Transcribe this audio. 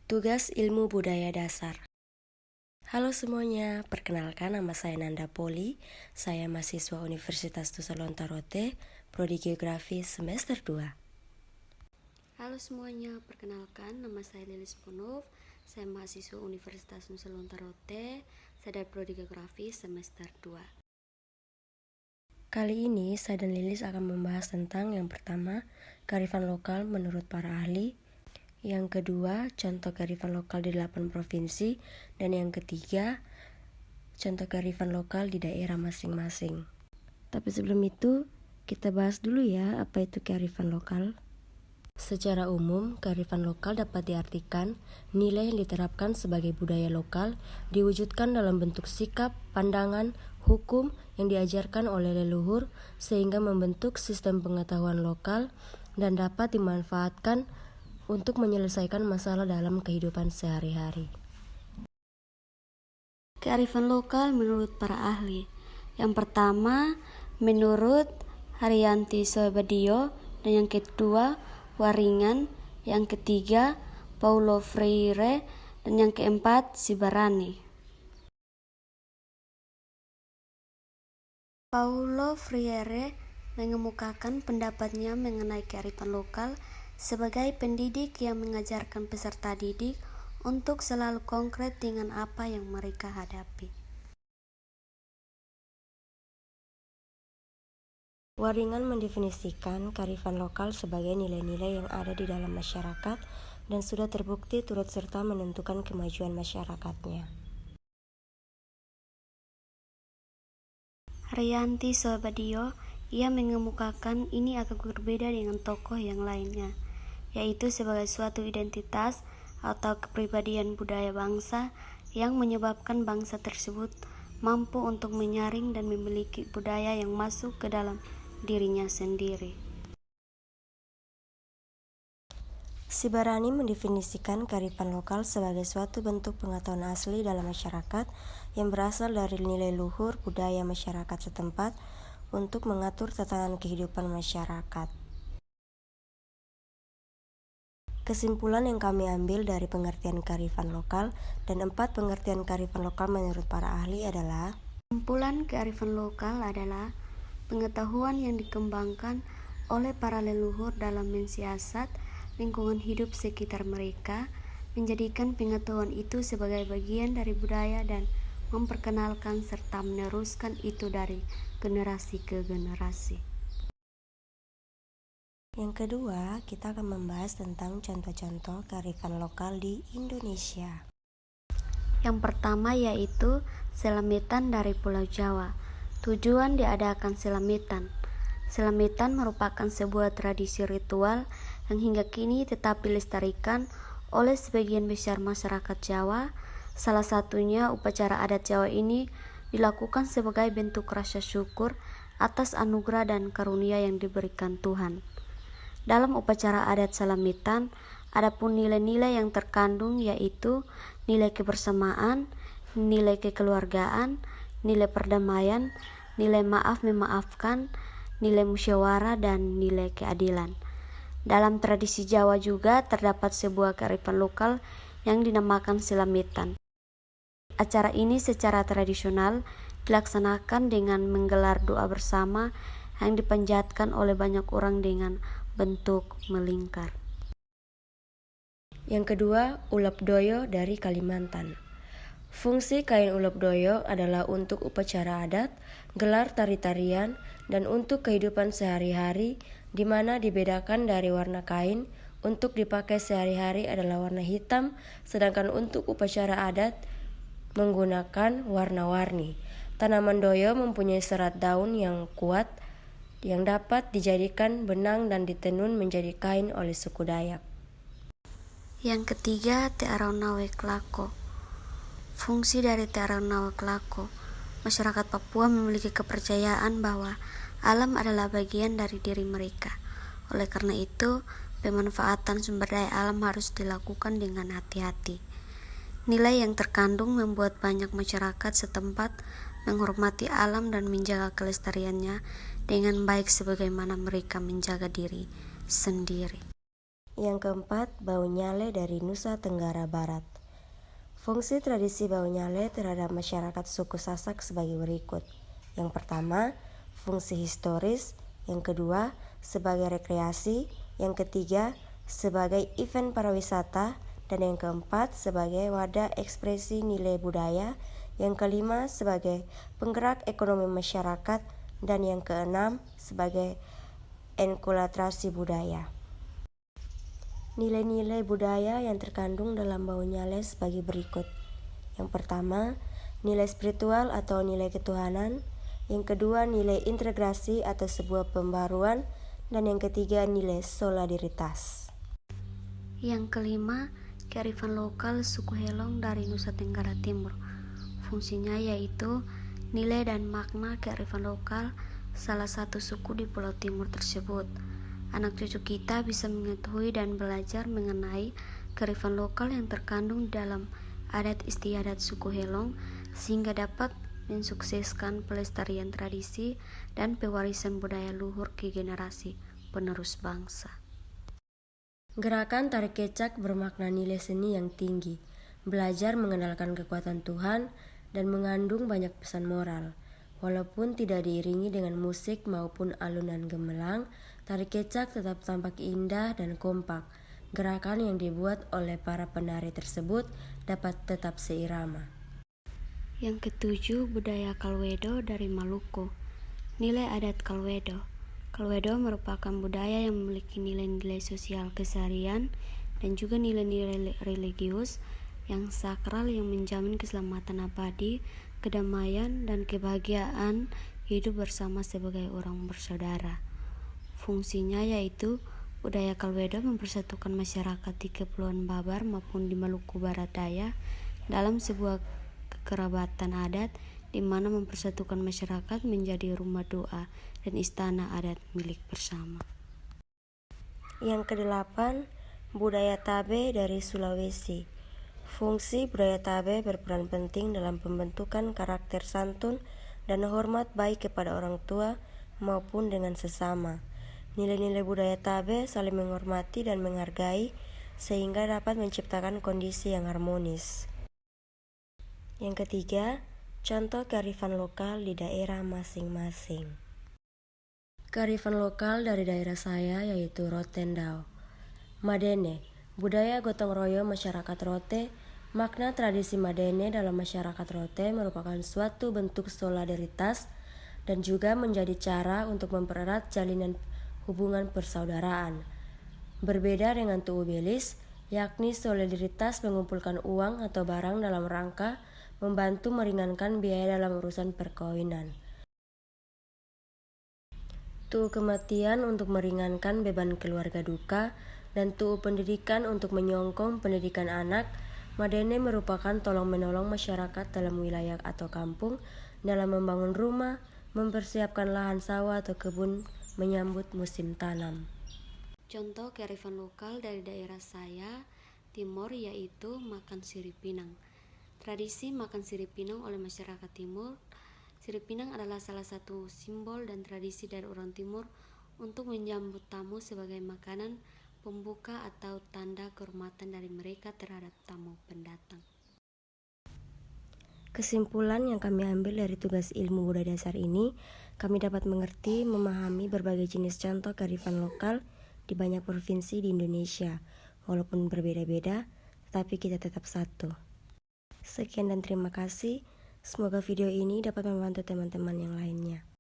Tugas Ilmu Budaya Dasar. Halo semuanya, perkenalkan nama saya Nanda Poli. Saya mahasiswa Universitas Nusa Lontara Rote, Prodi Geografi semester 2. Halo semuanya, perkenalkan nama saya Lilis Punov. Saya mahasiswa Universitas Nusa Lontara Rote, saya dari Prodi Geografi semester 2. Kali ini saya dan Lilis akan membahas tentang yang pertama, kearifan lokal menurut para ahli. Yang kedua, contoh kearifan lokal di 8 provinsi. Dan yang ketiga, contoh kearifan lokal di daerah masing-masing. Tapi sebelum itu, kita bahas dulu ya apa itu kearifan lokal. Secara umum, kearifan lokal dapat diartikan nilai yang diterapkan sebagai budaya lokal diwujudkan dalam bentuk sikap, pandangan, hukum yang diajarkan oleh leluhur sehingga membentuk sistem pengetahuan lokal dan dapat dimanfaatkan untuk menyelesaikan masalah dalam kehidupan sehari-hari. Kearifan lokal menurut para ahli. Yang pertama, menurut Haryanti Soebadio, dan yang kedua, Waringan, yang ketiga, Paulo Freire, dan yang keempat, Sibarani. Paulo Freire mengemukakan pendapatnya mengenai kearifan lokal sebagai pendidik yang mengajarkan peserta didik untuk selalu konkret dengan apa yang mereka hadapi. Waringan mendefinisikan kearifan lokal sebagai nilai-nilai yang ada di dalam masyarakat dan sudah terbukti turut serta menentukan kemajuan masyarakatnya. Haryanti Soebadio, ia mengemukakan ini agak berbeda dengan tokoh yang lainnya, yaitu sebagai suatu identitas atau kepribadian budaya bangsa yang menyebabkan bangsa tersebut mampu untuk menyaring dan memiliki budaya yang masuk ke dalam dirinya sendiri. Sibarani mendefinisikan kearifan lokal sebagai suatu bentuk pengetahuan asli dalam masyarakat yang berasal dari nilai luhur budaya masyarakat setempat untuk mengatur tatanan kehidupan masyarakat. Kesimpulan yang kami ambil dari pengertian kearifan lokal dan 4 pengertian kearifan lokal menurut para ahli adalah: Kesimpulan kearifan lokal adalah pengetahuan yang dikembangkan oleh para leluhur dalam mensiasat lingkungan hidup sekitar mereka, menjadikan pengetahuan itu sebagai bagian dari budaya dan memperkenalkan serta meneruskan itu dari generasi ke generasi. Yang kedua, kita akan membahas tentang contoh-contoh kearifan lokal di Indonesia. Yang pertama yaitu Selamitan dari Pulau Jawa. Tujuan diadakan Selamitan. Selamitan merupakan sebuah tradisi ritual yang hingga kini tetap dilestarikan oleh sebagian besar masyarakat Jawa. Salah satunya upacara adat Jawa ini dilakukan sebagai bentuk rasa syukur atas anugerah dan karunia yang diberikan Tuhan. Dalam upacara adat Selamitan, ada pun nilai-nilai yang terkandung yaitu nilai kebersamaan, nilai kekeluargaan, nilai perdamaian, nilai maaf memaafkan, nilai musyawarah, dan nilai keadilan. Dalam tradisi Jawa juga terdapat sebuah kearifan lokal yang dinamakan Selamitan. Acara ini secara tradisional dilaksanakan dengan menggelar doa bersama yang dipanjatkan oleh banyak orang dengan bentuk melingkar. Yang kedua, Ulap Doyo dari Kalimantan. Fungsi kain ulap doyo adalah untuk upacara adat, gelar tari-tarian, dan untuk kehidupan sehari-hari, di mana dibedakan dari warna kain. Untuk dipakai sehari-hari adalah warna hitam, sedangkan untuk upacara adat menggunakan warna-warni. Tanaman doyo mempunyai serat daun yang kuat yang dapat dijadikan benang dan ditenun menjadi kain oleh suku Dayak. Yang ketiga, Te Araunawe Klako. Fungsi dari Te Araunawe Klako. Masyarakat Papua memiliki kepercayaan bahwa alam adalah bagian dari diri mereka. Oleh karena itu, pemanfaatan sumber daya alam harus dilakukan dengan hati-hati. Nilai yang terkandung membuat banyak masyarakat setempat menghormati alam dan menjaga kelestariannya dengan baik sebagaimana mereka menjaga diri sendiri. Yang keempat, Bau Nyale dari Nusa Tenggara Barat. Fungsi tradisi Bau Nyale terhadap masyarakat suku Sasak sebagai berikut. Yang pertama, fungsi historis. Yang kedua, sebagai rekreasi. Yang ketiga, sebagai event pariwisata. Dan yang keempat, sebagai wadah ekspresi nilai budaya. Yang kelima, sebagai penggerak ekonomi masyarakat. Dan yang keenam, sebagai enkulturasi budaya. Nilai-nilai budaya yang terkandung dalam Bau Nyale sebagai berikut. Yang pertama, nilai spiritual atau nilai ketuhanan. Yang kedua, nilai integrasi atau sebuah pembaruan. Dan yang ketiga, nilai solidaritas. Yang kelima, kearifan lokal suku Helong dari Nusa Tenggara Timur. Fungsinya yaitu nilai dan makna kearifan lokal salah satu suku di Pulau Timur tersebut. Anak cucu kita bisa mengetahui dan belajar mengenai kearifan lokal yang terkandung dalam adat istiadat suku Helong sehingga dapat mensukseskan pelestarian tradisi dan pewarisan budaya luhur ke generasi penerus bangsa. Gerakan tarik kecak bermakna nilai seni yang tinggi, belajar mengenalkan kekuatan Tuhan, dan mengandung banyak pesan moral. Walaupun tidak diiringi dengan musik maupun alunan gemelang, tarik kecak tetap tampak indah dan kompak. Gerakan yang dibuat oleh para penari tersebut dapat tetap seirama. Yang ketujuh, budaya Kalwedo dari Maluku. Nilai adat Kalwedo. Kalwedo merupakan budaya yang memiliki nilai-nilai sosial keseharian dan juga nilai-nilai religius yang sakral yang menjamin keselamatan abadi, kedamaian, dan kebahagiaan hidup bersama sebagai orang bersaudara. Fungsinya yaitu budaya Kalwedo mempersatukan masyarakat di Kepulauan Babar maupun di Maluku Barat Daya dalam sebuah kekerabatan adat di mana mempersatukan masyarakat menjadi rumah doa dan istana adat milik bersama. Yang kedelapan, budaya Tabe dari Sulawesi. Fungsi budaya Tabe berperan penting dalam pembentukan karakter santun dan hormat baik kepada orang tua maupun dengan sesama. Nilai-nilai budaya Tabe saling menghormati dan menghargai sehingga dapat menciptakan kondisi yang harmonis. Yang ketiga, contoh kearifan lokal di daerah masing-masing. Kearifan lokal dari daerah saya yaitu Rotendao. Madene, budaya gotong royong masyarakat Rote. Makna tradisi Madene dalam masyarakat Rote merupakan suatu bentuk solidaritas dan juga menjadi cara untuk mempererat jalinan hubungan persaudaraan. Berbeda dengan Tuu Belis, yakni solidaritas mengumpulkan uang atau barang dalam rangka membantu meringankan biaya dalam urusan perkawinan. Tuu Kematian untuk meringankan beban keluarga duka, dan Tuu Pendidikan untuk menyokong pendidikan anak. Madene merupakan tolong-menolong masyarakat dalam wilayah atau kampung dalam membangun rumah, mempersiapkan lahan sawah atau kebun menyambut musim tanam. Contoh kearifan lokal dari daerah saya, Timur, yaitu makan sirip pinang. Tradisi makan sirip pinang oleh masyarakat Timur. Sirip pinang adalah salah satu simbol dan tradisi dari orang Timur untuk menyambut tamu sebagai makanan pembuka atau tanda kehormatan dari mereka terhadap tamu pendatang. Kesimpulan yang kami ambil dari tugas ilmu budaya dasar ini, kami dapat mengerti, memahami berbagai jenis contoh kearifan lokal di banyak provinsi di Indonesia. Walaupun berbeda-beda, tetapi kita tetap satu. Sekian dan terima kasih. Semoga video ini dapat membantu teman-teman yang lainnya.